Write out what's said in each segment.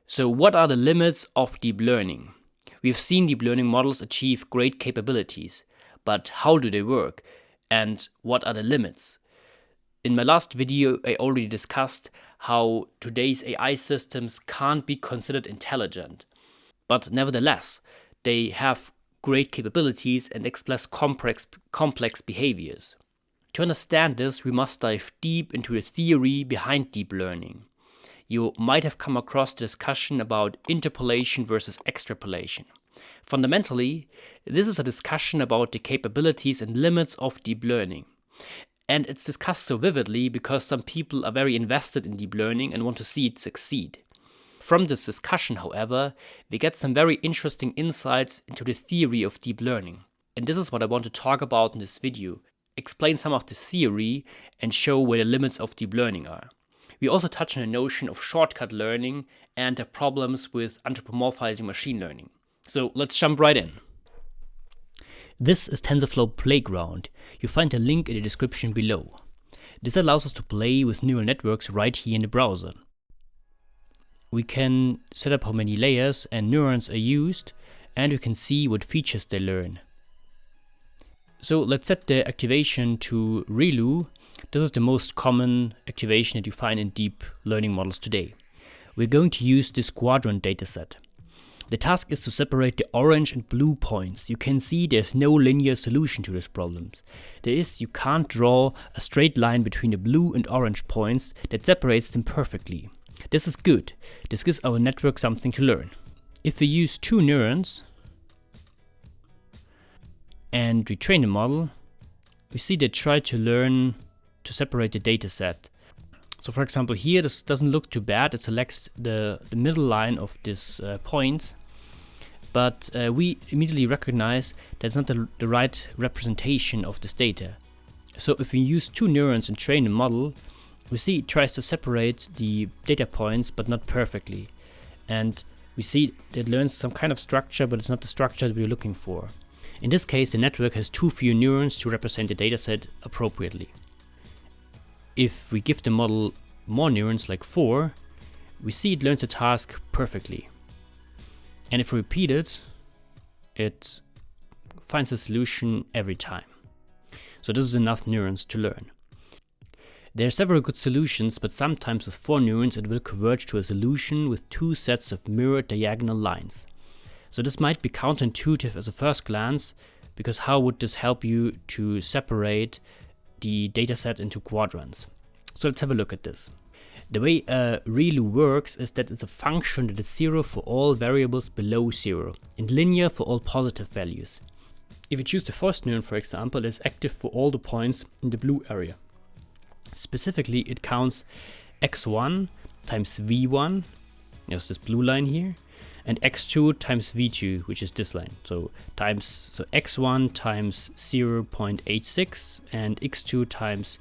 So what are the limits of deep learning? We've seen deep learning models achieve great capabilities, but how do they work? And what are the limits? In my last video, I already discussed how today's AI systems can't be considered intelligent. But nevertheless, they have great capabilities and express complex behaviors. To understand this, we must dive deep into the theory behind deep learning. You might have come across the discussion about interpolation versus extrapolation. Fundamentally, this is a discussion about the capabilities and limits of deep learning. And it's discussed so vividly because some people are very invested in deep learning and want to see it succeed. From this discussion, however, we get some very interesting insights into the theory of deep learning. And this is what I want to talk about in this video. Explain some of this theory and show where the limits of deep learning are. We also touch on the notion of shortcut learning and the problems with anthropomorphizing machine learning. So let's jump right in. This is TensorFlow Playground. You find a link in the description below. This allows us to play with neural networks right here in the browser. We can set up how many layers and neurons are used, and we can see what features they learn. So let's set the activation to ReLU. This is the most common activation that you find in deep learning models today. We're going to use this quadrant dataset. The task is to separate the orange and blue points. You can see there's no linear solution to this problem. You can't draw a straight line between the blue and orange points that separates them perfectly. This is good. This gives our network something to learn. If we use two neurons and we train the model, we see they try to learn to separate the data set. So for example here, this doesn't look too bad. It selects the middle line of this point, but we immediately recognize that's not the right representation of this data. So if we use two neurons and train the model, we see it tries to separate the data points, but not perfectly. And we see it learns some kind of structure, but it's not the structure that we're looking for. In this case, the network has too few neurons to represent the dataset appropriately. If we give the model more neurons, like 4, we see it learns the task perfectly. And if we repeat it, it finds a solution every time. So this is enough neurons to learn. There are several good solutions, but sometimes with 4 neurons it will converge to a solution with 2 sets of mirrored diagonal lines. So this might be counterintuitive as a first glance, because how would this help you to separate the dataset into quadrants? So let's have a look at this. The way ReLU works is that it's a function that is 0 for all variables below 0 and linear for all positive values. If you choose the first neuron, for example, it is active for all the points in the blue area. Specifically, it counts x1 times v1, there's this blue line here, and x2 times v2, which is this line. So x1 times 0.86 and x2 times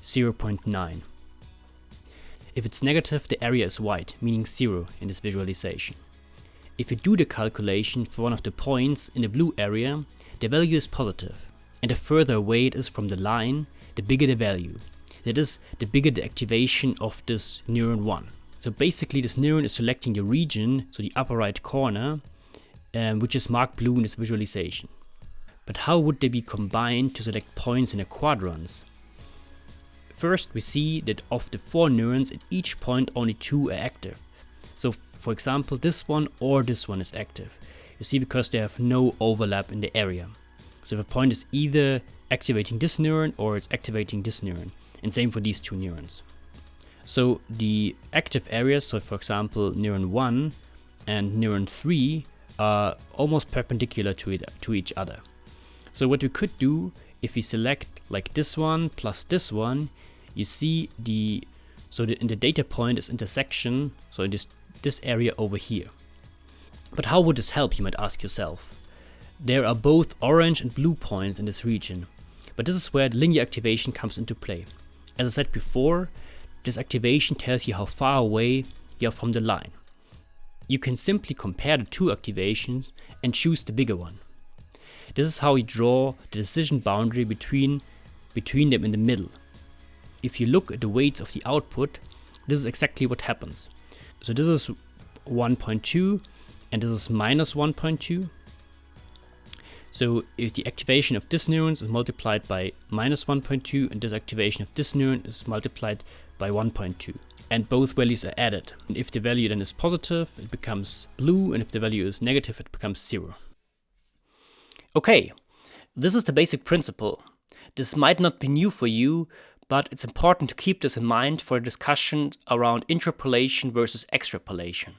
0.9. If it's negative, the area is white, meaning 0 in this visualization. If you do the calculation for one of the points in the blue area, the value is positive, and the further away it is from the line, the bigger the value. That is, the bigger the activation of this neuron 1. So basically this neuron is selecting the region, so the upper right corner, which is marked blue in this visualization. But how would they be combined to select points in the quadrants? First, we see that of the 4 neurons at each point only 2 are active. So for example, this one or this one is active. You see, because they have no overlap in the area. So the point is either activating this neuron or it's activating this neuron. And same for these 2 neurons. So the active areas, so for example neuron 1 and neuron 3, are almost perpendicular to each other. So what we could do, if we select like this one plus this one, you see in the data point is intersection, so in this area over here. But how would this help, you might ask yourself? There are both orange and blue points in this region, but this is where the linear activation comes into play. As I said before, this activation tells you how far away you are from the line. You can simply compare the 2 activations and choose the bigger one. This is how you draw the decision boundary between them in the middle. If you look at the weights of the output, this is exactly what happens. So this is 1.2 and this is minus 1.2. So if the activation of this neuron is multiplied by minus 1.2 and this activation of this neuron is multiplied by 1.2. And both values are added. And if the value then is positive, it becomes blue, and if the value is negative, it becomes 0. Okay, this is the basic principle. This might not be new for you, but it's important to keep this in mind for a discussion around interpolation versus extrapolation.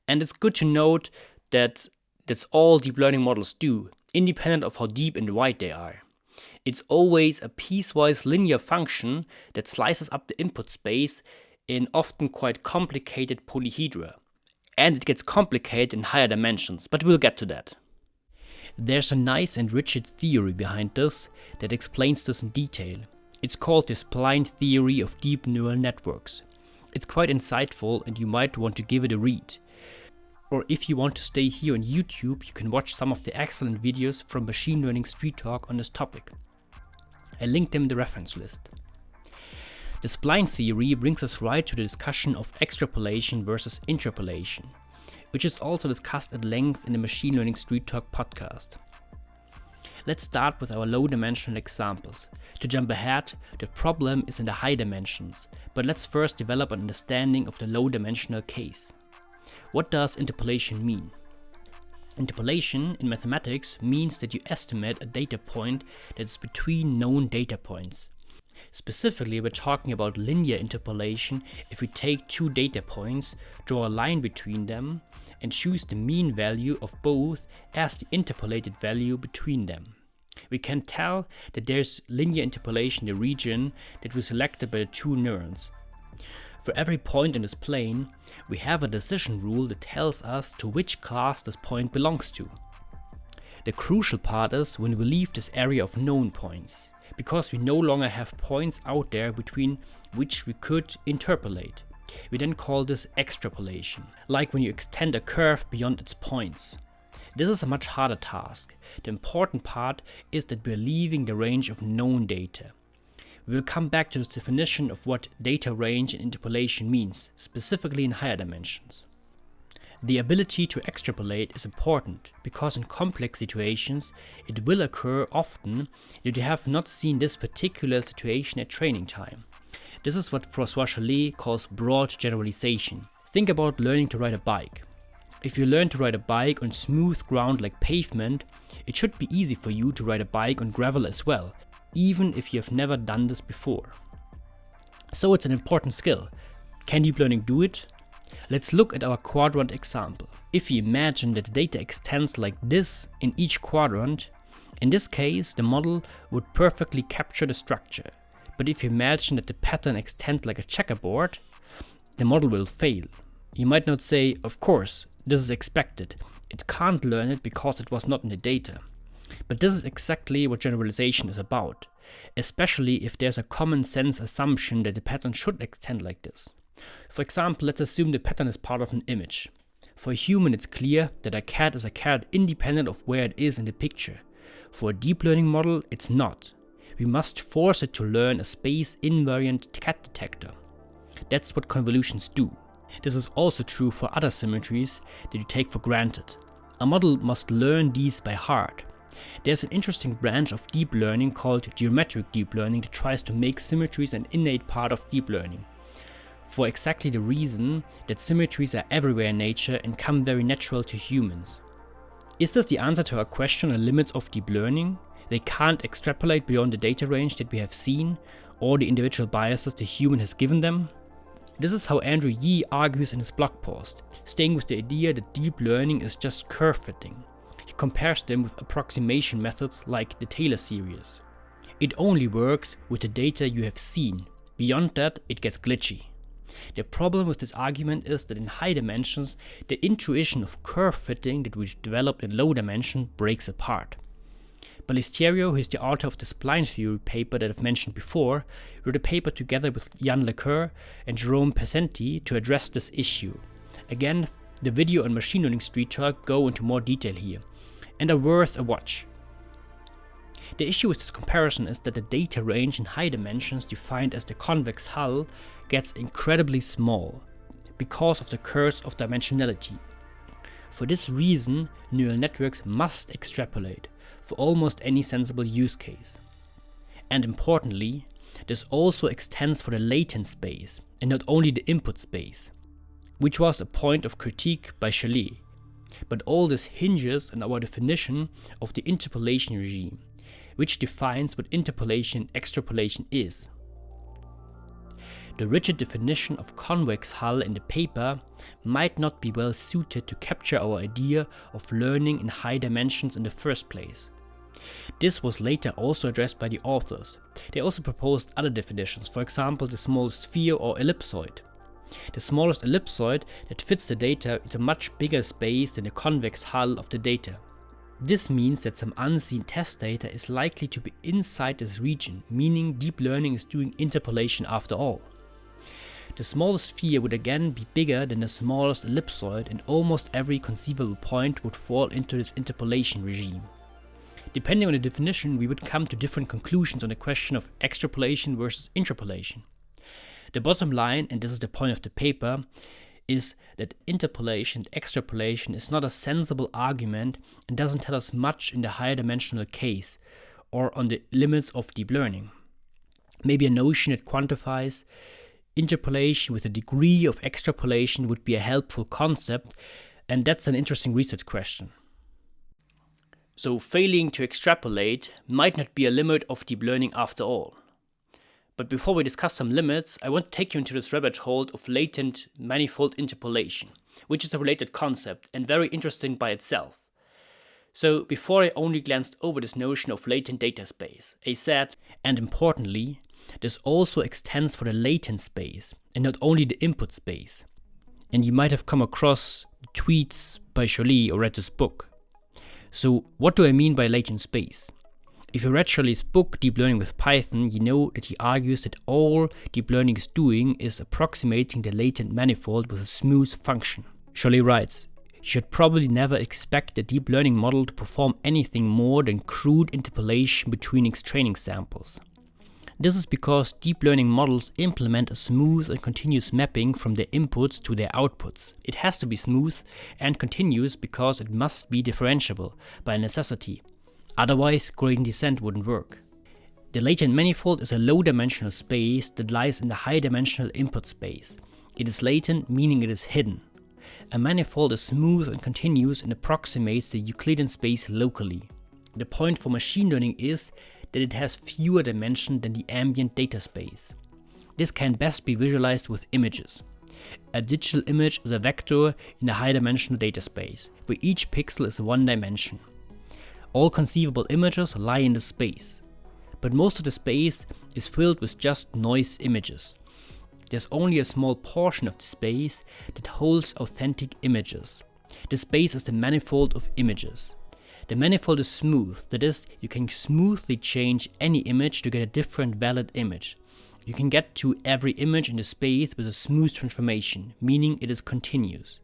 And it's good to note that that's all deep learning models do, independent of how deep and wide they are. It's always a piecewise linear function that slices up the input space in often quite complicated polyhedra. And it gets complicated in higher dimensions, but we'll get to that. There's a nice and rigid theory behind this that explains this in detail. It's called the spline theory of deep neural networks. It's quite insightful and you might want to give it a read. Or if you want to stay here on YouTube, you can watch some of the excellent videos from Machine Learning Street Talk on this topic. I linked them in the reference list. The spline theory brings us right to the discussion of extrapolation versus interpolation, which is also discussed at length in the Machine Learning Street Talk podcast. Let's start with our low-dimensional examples. To jump ahead, the problem is in the high dimensions, but let's first develop an understanding of the low-dimensional case. What does interpolation mean? Interpolation in mathematics means that you estimate a data point that is between known data points. Specifically, we're talking about linear interpolation if we take two data points, draw a line between them, and choose the mean value of both as the interpolated value between them. We can tell that there's linear interpolation in the region that was selected by the two neurons. For every point in this plane, we have a decision rule that tells us to which class this point belongs to. The crucial part is when we leave this area of known points, because we no longer have points out there between which we could interpolate. We then call this extrapolation, like when you extend a curve beyond its points. This is a much harder task. The important part is that we're leaving the range of known data. We will come back to this definition of what data range and interpolation means, specifically in higher dimensions. The ability to extrapolate is important because in complex situations it will occur often that you have not seen this particular situation at training time. This is what François Chollet calls broad generalization. Think about learning to ride a bike. If you learn to ride a bike on smooth ground like pavement, it should be easy for you to ride a bike on gravel as well, even if you have never done this before. So it's an important skill. Can deep learning do it? Let's look at our quadrant example. If we imagine that the data extends like this in each quadrant, in this case the model would perfectly capture the structure. But if you imagine that the pattern extends like a checkerboard, the model will fail. You might not say, of course, this is expected. It can't learn it because it was not in the data. But this is exactly what generalization is about, especially if there's a common sense assumption that the pattern should extend like this. For example, let's assume the pattern is part of an image. For a human, it's clear that a cat is a cat independent of where it is in the picture. For a deep learning model, it's not. We must force it to learn a space-invariant cat detector. That's what convolutions do. This is also true for other symmetries that you take for granted. A model must learn these by heart. There's an interesting branch of deep learning called geometric deep learning that tries to make symmetries an innate part of deep learning, for exactly the reason that symmetries are everywhere in nature and come very natural to humans. Is this the answer to our question on the limits of deep learning? They can't extrapolate beyond the data range that we have seen, or the individual biases the human has given them? This is how Andrew Yee argues in his blog post, staying with the idea that deep learning is just curve fitting. He compares them with approximation methods like the Taylor series. It only works with the data you have seen. Beyond that, it gets glitchy. The problem with this argument is that in high dimensions, the intuition of curve fitting that we developed in low dimension breaks apart. Ballesteros, who is the author of the spline theory paper that I've mentioned before, wrote a paper together with Jan LeCoeur and Jerome Pesenti to address this issue. Again, the video on Machine Learning Street Talk go into more detail here, and are worth a watch. The issue with this comparison is that the data range in high dimensions, defined as the convex hull, gets incredibly small. because of the curse of dimensionality. For this reason, neural networks must extrapolate for almost any sensible use case. And importantly, this also extends for the latent space and not only the input space, which was a point of critique by Chalet. But all this hinges on our definition of the interpolation regime, which defines what interpolation and extrapolation is. The rigid definition of convex hull in the paper might not be well suited to capture our idea of learning in high dimensions in the first place. This was later also addressed by the authors. They also proposed other definitions, for example the smallest sphere or ellipsoid. The smallest ellipsoid that fits the data is a much bigger space than the convex hull of the data. This means that some unseen test data is likely to be inside this region, meaning deep learning is doing interpolation after all. The smallest sphere would again be bigger than the smallest ellipsoid, and almost every conceivable point would fall into this interpolation regime. Depending on the definition, we would come to different conclusions on the question of extrapolation versus interpolation. The bottom line, and this is the point of the paper, is that interpolation and extrapolation is not a sensible argument and doesn't tell us much in the higher dimensional case or on the limits of deep learning. Maybe a notion that quantifies interpolation with a degree of extrapolation would be a helpful concept, and that's an interesting research question. So failing to extrapolate might not be a limit of deep learning after all. But before we discuss some limits, I want to take you into this rabbit hole of latent manifold interpolation, which is a related concept and very interesting by itself. So before I only glanced over this notion of latent data space, I said, and importantly, this also extends for the latent space and not only the input space. And you might have come across tweets by Chalet or read this book. So what do I mean by latent space? If you read Chalet's book, Deep Learning with Python, you know that he argues that all deep learning is doing is approximating the latent manifold with a smooth function. Chalet writes, "You should probably never expect a deep learning model to perform anything more than crude interpolation between its training samples. This is because deep learning models implement a smooth and continuous mapping from their inputs to their outputs. It has to be smooth and continuous because it must be differentiable by necessity. Otherwise, gradient descent wouldn't work. The latent manifold is a low-dimensional space that lies in the high-dimensional input space. It is latent, meaning it is hidden. A manifold is smooth and continuous and approximates the Euclidean space locally. The point for machine learning is that it has fewer dimensions than the ambient data space. This can best be visualized with images. A digital image is a vector in a high-dimensional data space, where each pixel is one dimension. All conceivable images lie in the space, but most of the space is filled with just noise images. There's only a small portion of the space that holds authentic images. The space is the manifold of images. The manifold is smooth, that is, you can smoothly change any image to get a different valid image. You can get to every image in the space with a smooth transformation, meaning it is continuous.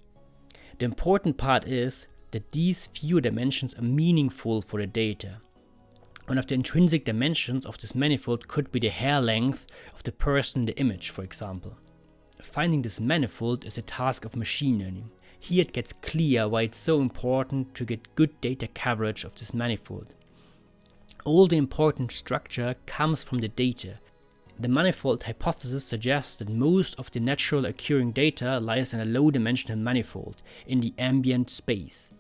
The important part is that these few dimensions are meaningful for the data. One of the intrinsic dimensions of this manifold could be the hair length of the person in the image, for example. Finding this manifold is a task of machine learning. Here it gets clear why it's so important to get good data coverage of this manifold. All the important structure comes from the data. The manifold hypothesis suggests that most of the natural occurring data lies in a low-dimensional manifold in the ambient space,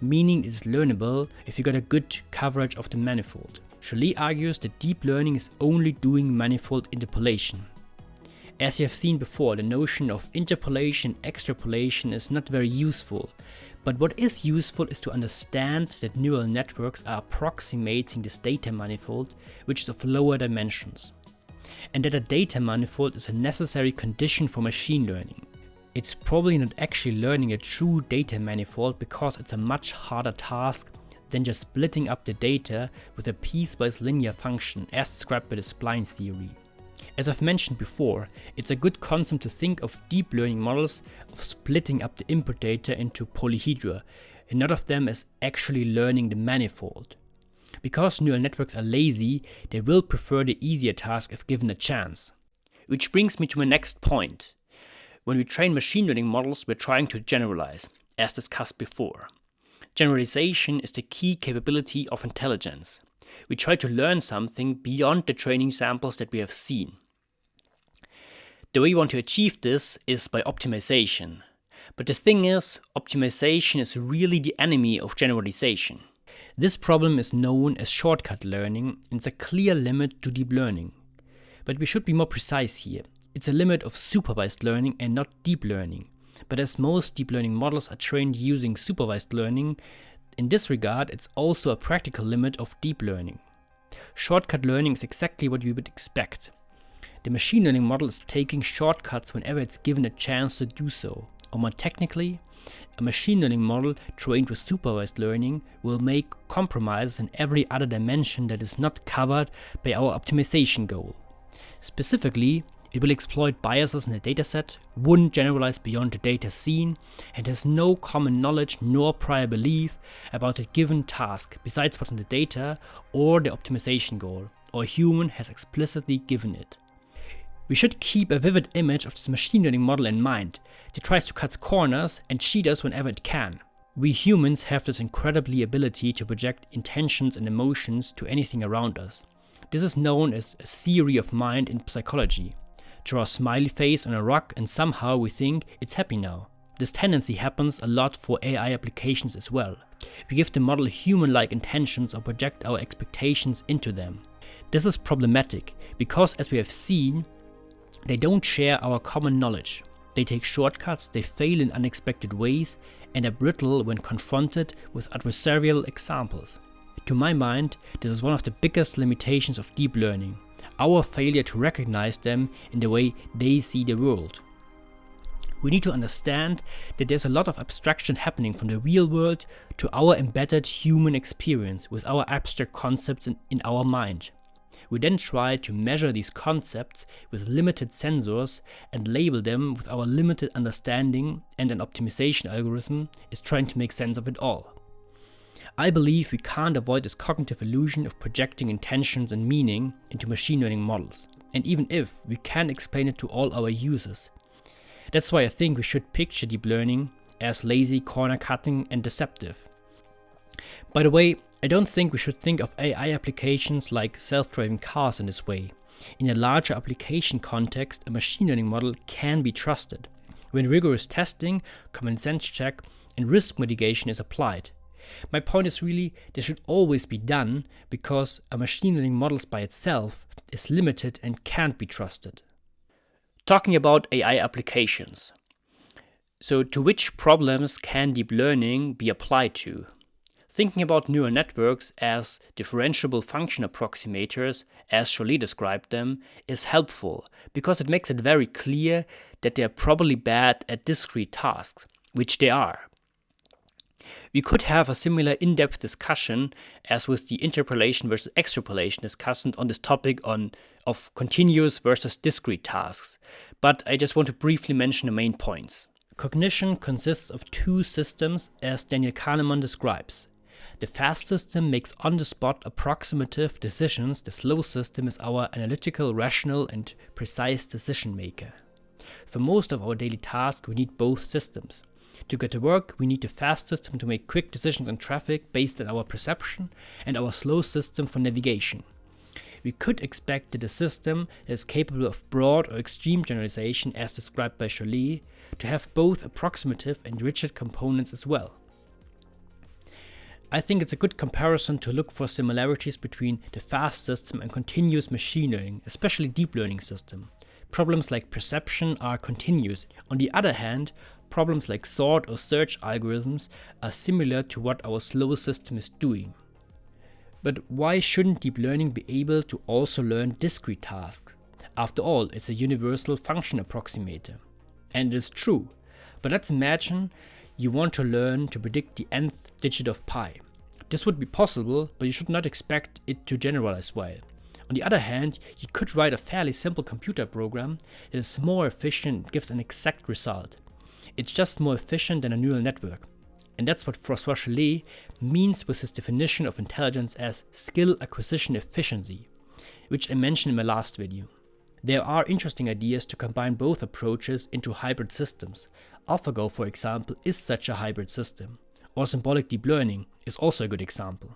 meaning it is learnable if you got a good coverage of the manifold. Chalet argues that deep learning is only doing manifold interpolation. As you have seen before, the notion of interpolation and extrapolation is not very useful, but what is useful is to understand that neural networks are approximating this data manifold, which is of lower dimensions, and that a data manifold is a necessary condition for machine learning. It's probably not actually learning a true data manifold because it's a much harder task than just splitting up the data with a piecewise linear function as described by the spline theory. As I've mentioned before, it's a good concept to think of deep learning models of splitting up the input data into polyhedra, and not of them as actually learning the manifold. Because neural networks are lazy, they will prefer the easier task if given a chance. Which brings me to my next point. When we train machine learning models, we're trying to generalize, as discussed before. Generalization is the key capability of intelligence. We try to learn something beyond the training samples that we have seen. The way we want to achieve this is by optimization. But the thing is, optimization is really the enemy of generalization. This problem is known as shortcut learning, and it's a clear limit to deep learning. But we should be more precise here. It's a limit of supervised learning and not deep learning. But as most deep learning models are trained using supervised learning, in this regard it's also a practical limit of deep learning. Shortcut learning is exactly what we would expect. The machine learning model is taking shortcuts whenever it's given a chance to do so. Or more technically, a machine learning model trained with supervised learning will make compromises in every other dimension that is not covered by our optimization goal. Specifically, it will exploit biases in the dataset, wouldn't generalize beyond the data seen, and has no common knowledge nor prior belief about a given task besides what's in the data or the optimization goal, or a human has explicitly given it. We should keep a vivid image of this machine learning model in mind that tries to cut corners and cheat us whenever it can. We humans have this incredibly ability to project intentions and emotions to anything around us. This is known as a theory of mind in psychology. Draw a smiley face on a rock and somehow we think it's happy now. This tendency happens a lot for AI applications as well. We give the model human-like intentions or project our expectations into them. This is problematic because, as we have seen, they don't share our common knowledge. They take shortcuts, they fail in unexpected ways, and are brittle when confronted with adversarial examples. To my mind, this is one of the biggest limitations of deep learning. Our failure to recognize them in the way they see the world. We need to understand that there's a lot of abstraction happening from the real world to our embedded human experience with our abstract concepts in our mind. We then try to measure these concepts with limited sensors and label them with our limited understanding, and an optimization algorithm is trying to make sense of it all. I believe we can't avoid this cognitive illusion of projecting intentions and meaning into machine learning models, and even if, we can explain it to all our users. That's why I think we should picture deep learning as lazy, corner-cutting, and deceptive. By the way, I don't think we should think of AI applications like self-driving cars in this way. In a larger application context, a machine learning model can be trusted when rigorous testing, common sense check, and risk mitigation is applied. My point is really, this should always be done because a machine learning model by itself is limited and can't be trusted. Talking about AI applications. So to which problems can deep learning be applied to? Thinking about neural networks as differentiable function approximators, as Jolie described them, is helpful because it makes it very clear that they are probably bad at discrete tasks, which they are. We could have a similar in-depth discussion as with the interpolation versus extrapolation discussion on this topic of continuous versus discrete tasks, but I just want to briefly mention the main points. Cognition consists of two systems as Daniel Kahneman describes. The fast system makes on-the-spot approximative decisions, the slow system is our analytical, rational, and precise decision maker. For most of our daily tasks, we need both systems. To get to work, we need the fast system to make quick decisions on traffic based on our perception, and our slow system for navigation. We could expect that a system that is capable of broad or extreme generalization, as described by Jolie, to have both approximative and rigid components as well. I think it's a good comparison to look for similarities between the fast system and continuous machine learning, especially deep learning system. Problems like perception are continuous. On the other hand, problems like sort or search algorithms are similar to what our slow system is doing. But why shouldn't deep learning be able to also learn discrete tasks? After all, it's a universal function approximator. And it is true. But let's imagine you want to learn to predict the nth digit of pi. This would be possible, but you should not expect it to generalize well. On the other hand, you could write a fairly simple computer program that is more efficient and gives an exact result. It's just more efficient than a neural network. And that's what François Jolie means with his definition of intelligence as skill acquisition efficiency, which I mentioned in my last video. There are interesting ideas to combine both approaches into hybrid systems. AlphaGo, for example, is such a hybrid system. Or symbolic deep learning is also a good example.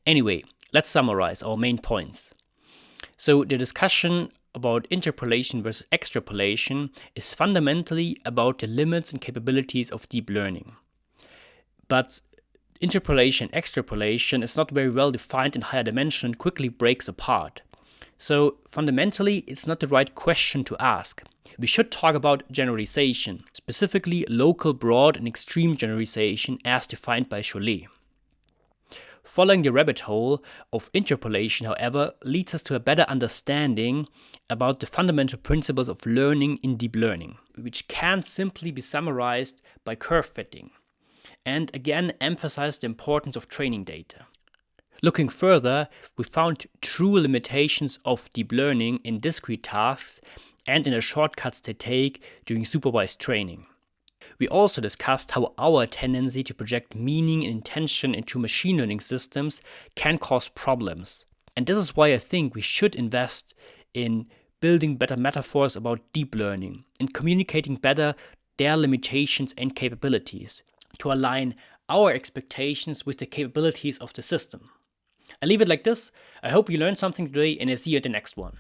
Anyway, let's summarize our main points. So the discussion about interpolation versus extrapolation is fundamentally about the limits and capabilities of deep learning. But interpolation and extrapolation is not very well defined in higher dimension and quickly breaks apart. So fundamentally, it's not the right question to ask. We should talk about generalization, specifically local, broad, and extreme generalization as defined by Cholet. Following the rabbit hole of interpolation, however, leads us to a better understanding about the fundamental principles of learning in deep learning, which can't simply be summarized by curve fitting, and again emphasize the importance of training data. Looking further, we found true limitations of deep learning in discrete tasks and in the shortcuts they take during supervised training. We also discussed how our tendency to project meaning and intention into machine learning systems can cause problems. And this is why I think we should invest in building better metaphors about deep learning and communicating better their limitations and capabilities to align our expectations with the capabilities of the system. I leave it like this. I hope you learned something today, and I see you at the next one.